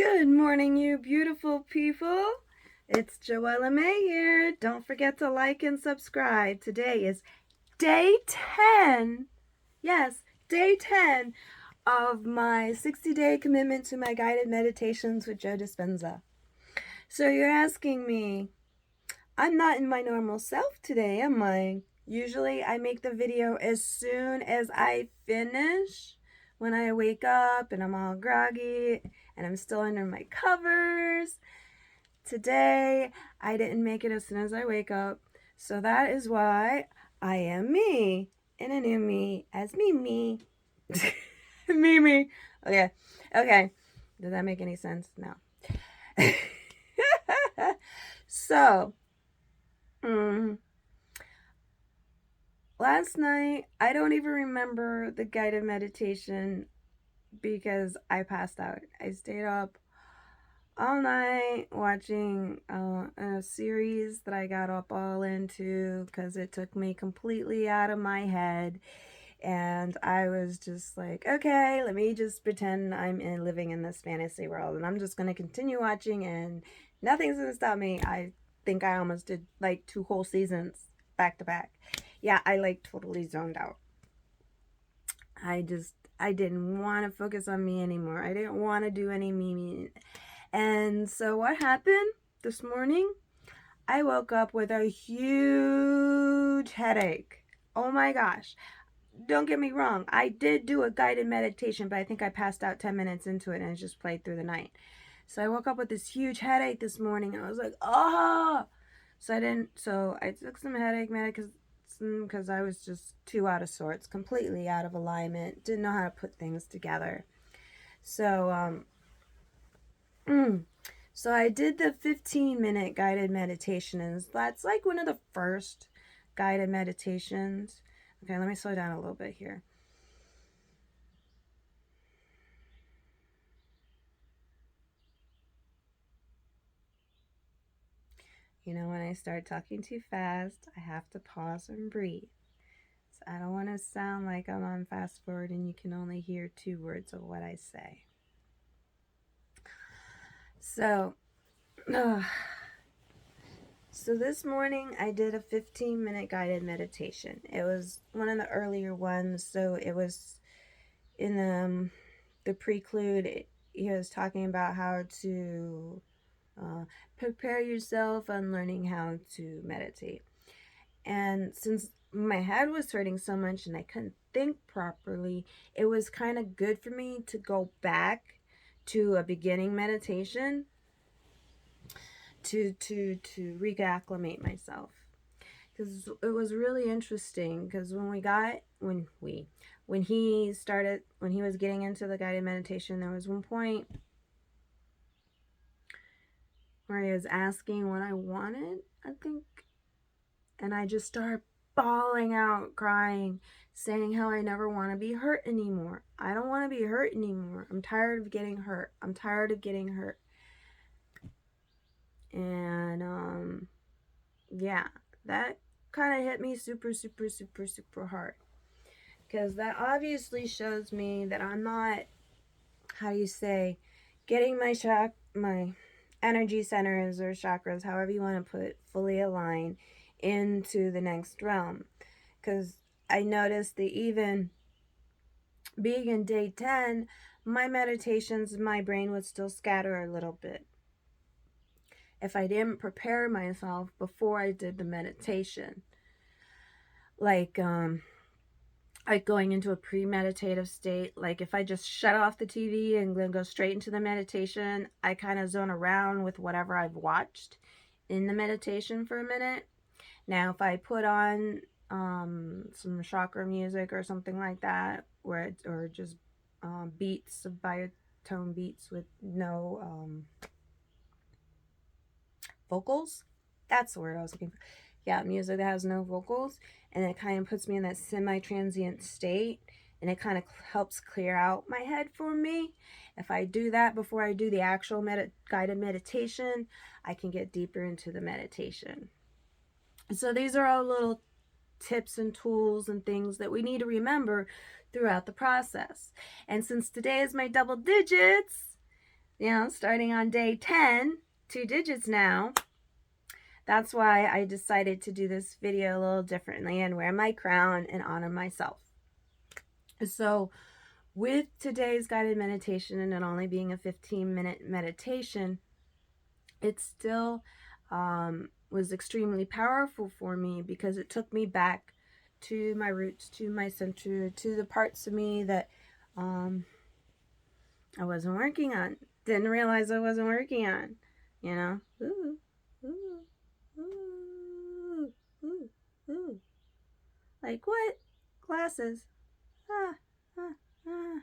Good morning, you beautiful people. It's Joella May here. Don't forget to like and subscribe. Today is day 10. Yes, day 10 of my 60-day commitment to my guided meditations with Joe Dispenza. So you're asking me, I'm not in my normal self today, am I? Usually I make the video as soon as I finish, when I wake up and I'm all groggy and I'm still under my covers. Today I didn't make it as soon as I wake up, so that is why I am me in a new me as me. Me. Okay. Does that make any sense? No. So, last night, I don't even remember the guided meditation because I passed out. I stayed up all night watching a series that I got up all into because it took me completely out of my head. And I was just like, okay, let me just pretend I'm living in this fantasy world. And I'm just going to continue watching and nothing's going to stop me. I think I almost did like 2 whole seasons back to back. Yeah, I like totally zoned out. I didn't want to focus on me anymore. I didn't want to do any me. And so what happened this morning? I woke up with a huge headache. Oh my gosh. Don't get me wrong. I did do a guided meditation, but I think I passed out 10 minutes into it and it just played through the night. So I woke up with this huge headache this morning and I was like, oh. So I took some headache medicine because I was just too out of sorts, completely out of alignment, didn't know how to put things together. So so I did the 15-minute guided meditation, and that's like one of the first guided meditations. Okay, let me slow down a little bit here. You know, when I start talking too fast, I have to pause and breathe. So I don't want to sound like I'm on fast forward and you can only hear 2 words of what I say. So this morning I did a 15-minute guided meditation. It was one of the earlier ones, so it was in the preclude. He was talking about how to prepare yourself on learning how to meditate. And since my head was hurting so much and I couldn't think properly, it was kind of good for me to go back to a beginning meditation to reacclimate myself, because it was really interesting. Because when he was getting into the guided meditation, there was one point where he was asking what I wanted, I think, and I just started bawling out, crying, saying how I never want to be hurt anymore. I don't want to be hurt anymore. I'm tired of getting hurt. And yeah, that kind of hit me super hard, because that obviously shows me that I'm not, how do you say, getting my energy centers or chakras, however you want to put it, fully aligned into the next realm. Because I noticed that even being in day 10, my meditations, my brain would still scatter a little bit if I didn't prepare myself before I did the meditation. Like going into a pre-meditative state. Like if I just shut off the TV and then go straight into the meditation, I kind of zone around with whatever I've watched in the meditation for a minute. Now if I put on some chakra music or something like that, or just beats of biotone beats with no vocals, that's the word I was looking for. Yeah, music that has no vocals, and it kind of puts me in that semi-transient state, and it kind of helps clear out my head for me. If I do that before I do the actual guided meditation, I can get deeper into the meditation. So these are all little tips and tools and things that we need to remember throughout the process. And since today is my double digits, starting on day 10, 2 digits now. That's why I decided to do this video a little differently and wear my crown and honor myself. So with today's guided meditation and it only being a 15-minute meditation, it still was extremely powerful for me because it took me back to my roots, to my center, to the parts of me that I wasn't working on. Didn't realize I wasn't working on, you know. Ooh, ooh, ooh, ooh, ooh. Like what? Glasses. Ah, ah, ah.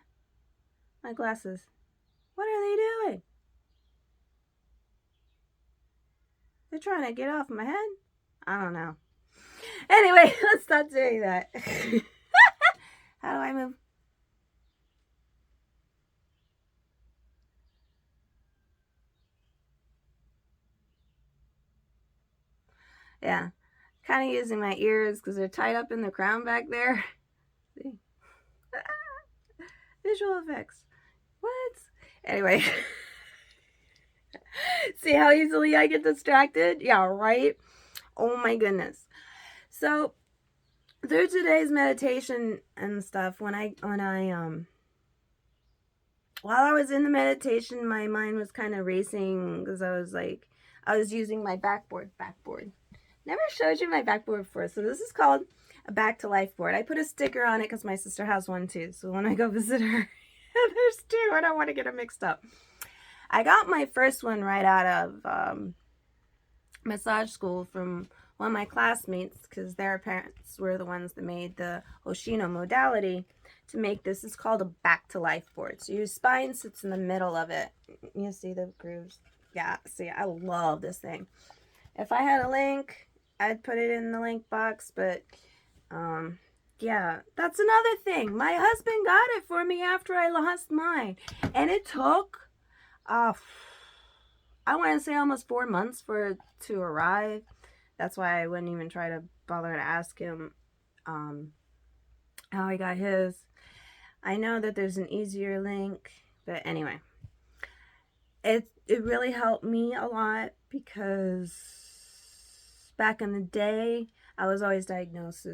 My glasses. What are they doing? They're trying to get off my head? I don't know. Anyway, let's stop doing that. How do I move? Yeah. Kind of using my ears because they're tied up in the crown back there. See? Visual effects. What? Anyway. See how easily I get distracted? Yeah, right? Oh my goodness. So through today's meditation and stuff, while I was in the meditation, my mind was kind of racing because I was using my backboard. Never showed you my backboard before. So this is called a back to life board. I put a sticker on it because my sister has one too. So when I go visit her, there's two. I don't want to get them mixed up. I got my first one right out of massage school from one of my classmates because their parents were the ones that made the Hoshino modality to make this. It's called a back to life board. So your spine sits in the middle of it. You see the grooves? Yeah, see, I love this thing. If I had a link, I'd put it in the link box, but yeah, that's another thing. My husband got it for me after I lost mine, and it took I want to say almost 4 months for it to arrive. That's why I wouldn't even try to bother to ask him how he got his. I know that there's an easier link, but anyway, it really helped me a lot because back in the day, I was always diagnosed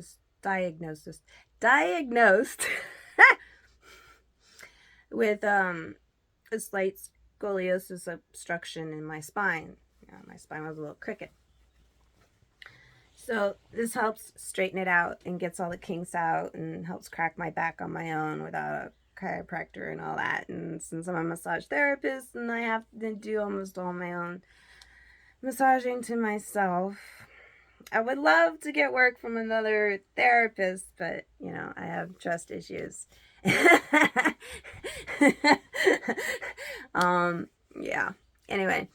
with a slight scoliosis obstruction in my spine. My spine was a little crooked. So this helps straighten it out and gets all the kinks out and helps crack my back on my own without a chiropractor and all that. And since I'm a massage therapist and I have to do almost all my own massaging to myself, I would love to get work from another therapist, but I have trust issues. Yeah. Anyway,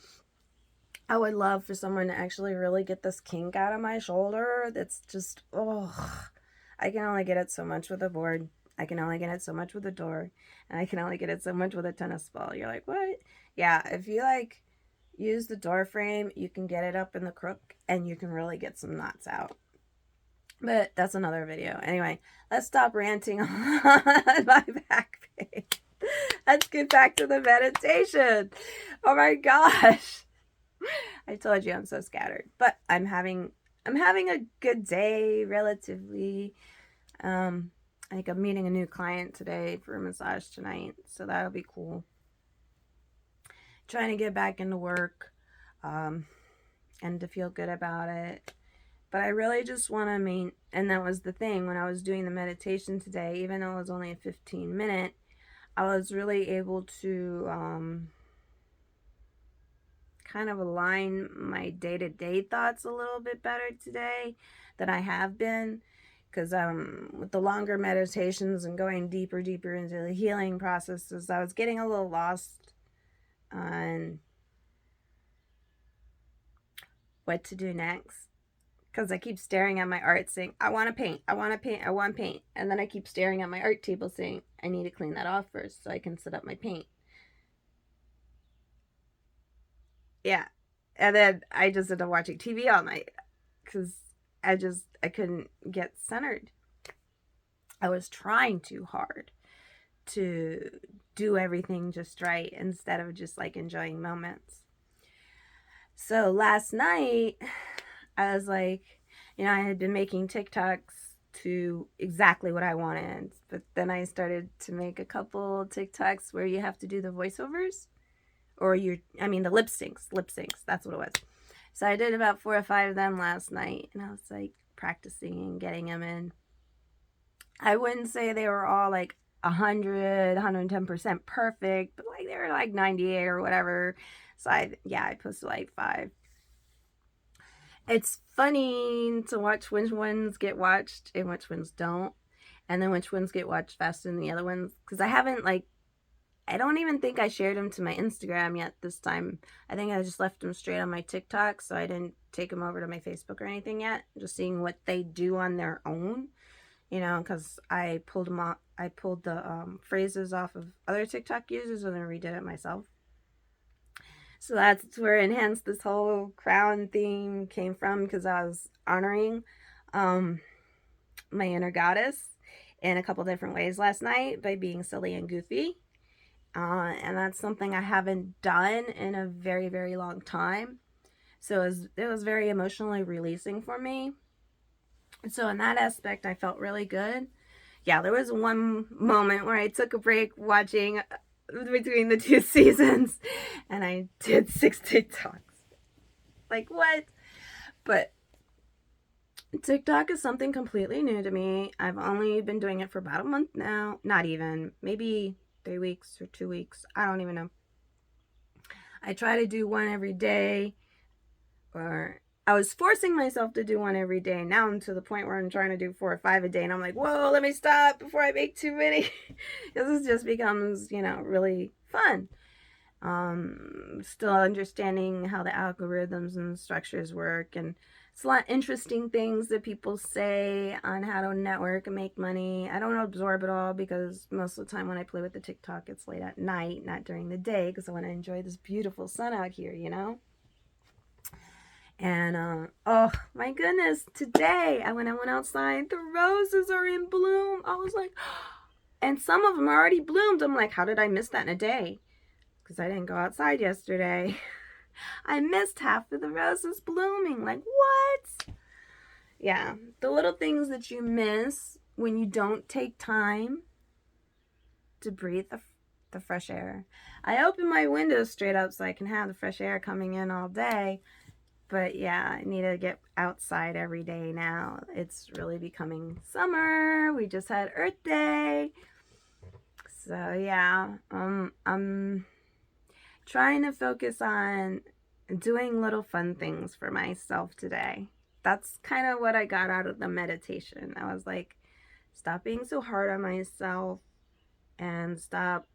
I would love for someone to actually really get this kink out of my shoulder. That's just, I can only get it so much with a board. I can only get it so much with a door. And I can only get it so much with a tennis ball. You're like, what? Yeah, if you use the door frame, you can get it up in the crook and you can really get some knots out. But that's another video. Anyway, let's stop ranting on my back pain. Let's get back to the meditation. Oh my gosh. I told you I'm so scattered, but I'm having a good day relatively. I think I'm meeting a new client today for a massage tonight, so that'll be cool. Trying to get back into work and to feel good about it. But I really just want to and that was the thing when I was doing the meditation today, even though it was only a 15-minute, I was really able to kind of align my day-to-day thoughts a little bit better today than I have been, because with the longer meditations and going deeper into the healing processes, I was getting a little lost on what to do next, because I keep staring at my art saying I want to paint, and then I keep staring at my art table saying I need to clean that off first so I can set up my paint. Yeah. And then I just ended up watching TV all night because I couldn't get centered. I was trying too hard to do everything just right instead of just like enjoying moments. So last night, I was like, I had been making TikToks to exactly what I wanted, but then I started to make a couple TikToks where you have to do the voiceovers, or the lip syncs, that's what it was. So I did about 4 or 5 of them last night, and I was like practicing and getting them in. I wouldn't say they were all like 110% perfect, but like they were like 98 or whatever. So I posted like 5. It's funny to watch which ones get watched and which ones don't, and then which ones get watched faster than the other ones. Because I don't even think I shared them to my Instagram yet this time. I think I just left them straight on my TikTok, so I didn't take them over to my Facebook or anything yet. Just seeing what they do on their own, because I pulled them off. I pulled the phrases off of other TikTok users and then redid it myself. So that's where Enhance this whole crown theme came from, because I was honoring my inner goddess in a couple different ways last night by being silly and goofy. And that's something I haven't done in a very, very long time. So it was very emotionally releasing for me. So in that aspect, I felt really good. Yeah, there was one moment where I took a break watching between the 2 seasons, and I did 6 TikToks. Like, what? But TikTok is something completely new to me. I've only been doing it for about a month now. Not even. Maybe 3 weeks or 2 weeks. I don't even know. I try to do one every day, or I was forcing myself to do one every day. Now I'm to the point where I'm trying to do 4 or 5 a day, and I'm like, whoa, let me stop before I make too many. This just becomes, really fun. Still understanding how the algorithms and structures work, and it's a lot of interesting things that people say on how to network and make money. I don't absorb it all, because most of the time when I play with the TikTok, it's late at night, not during the day, because I want to enjoy this beautiful sun out here, And oh my goodness, today when I went outside, the roses are in bloom. I was like, and some of them are already bloomed. I'm like, how did I miss that in a day? Because I didn't go outside yesterday. I missed half of the roses blooming. Like, what? Yeah, the little things that you miss when you don't take time to breathe the fresh air. I open my windows straight up so I can have the fresh air coming in all day. But yeah, I need to get outside every day now. It's really becoming summer. We just had Earth Day. So yeah, I'm trying to focus on doing little fun things for myself today. That's kind of what I got out of the meditation. I was like, stop being so hard on myself and stop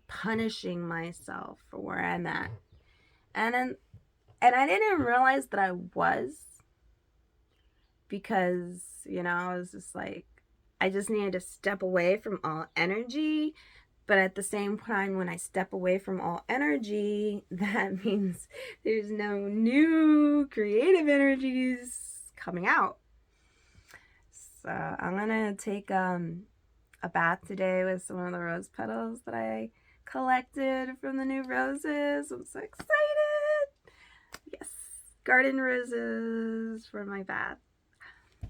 punishing myself for where I'm at. And I didn't realize that I was, because, I was just like, I just needed to step away from all energy. But at the same time, when I step away from all energy, that means there's no new creative energies coming out. So I'm going to take a bath today with some of the rose petals that I collected from the new roses. I'm so excited. Yes, garden roses for my bath.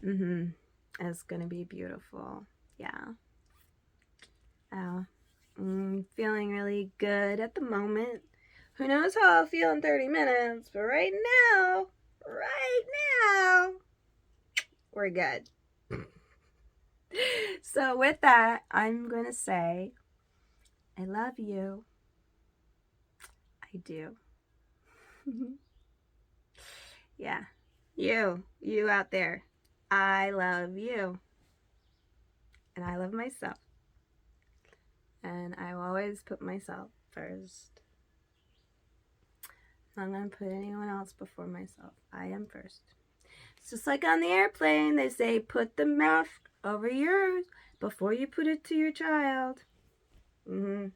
It's going to be beautiful. Yeah. I'm feeling really good at the moment. Who knows how I'll feel in 30 minutes, but right now, we're good. So with that, I'm going to say, I love you. I do. Yeah. You out there. I love you. And I love myself. And I will always put myself first. I'm not going to put anyone else before myself. I am first. It's just like on the airplane, they say, put the mask over yours before you put it to your child. We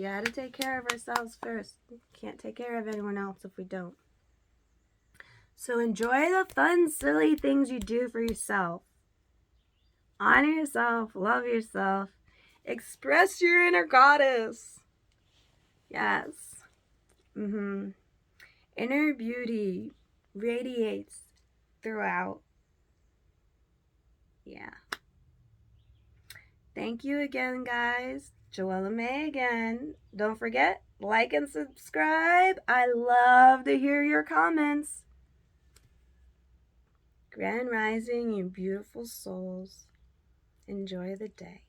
gotta take care of ourselves first. Can't take care of anyone else if we don't. So enjoy the fun, silly things you do for yourself. Honor yourself, love yourself, express your inner goddess. Yes. Inner beauty radiates throughout. Yeah. Thank you again, guys. Joella May again. Don't forget, like and subscribe. I love to hear your comments. Grand Rising, you beautiful souls. Enjoy the day.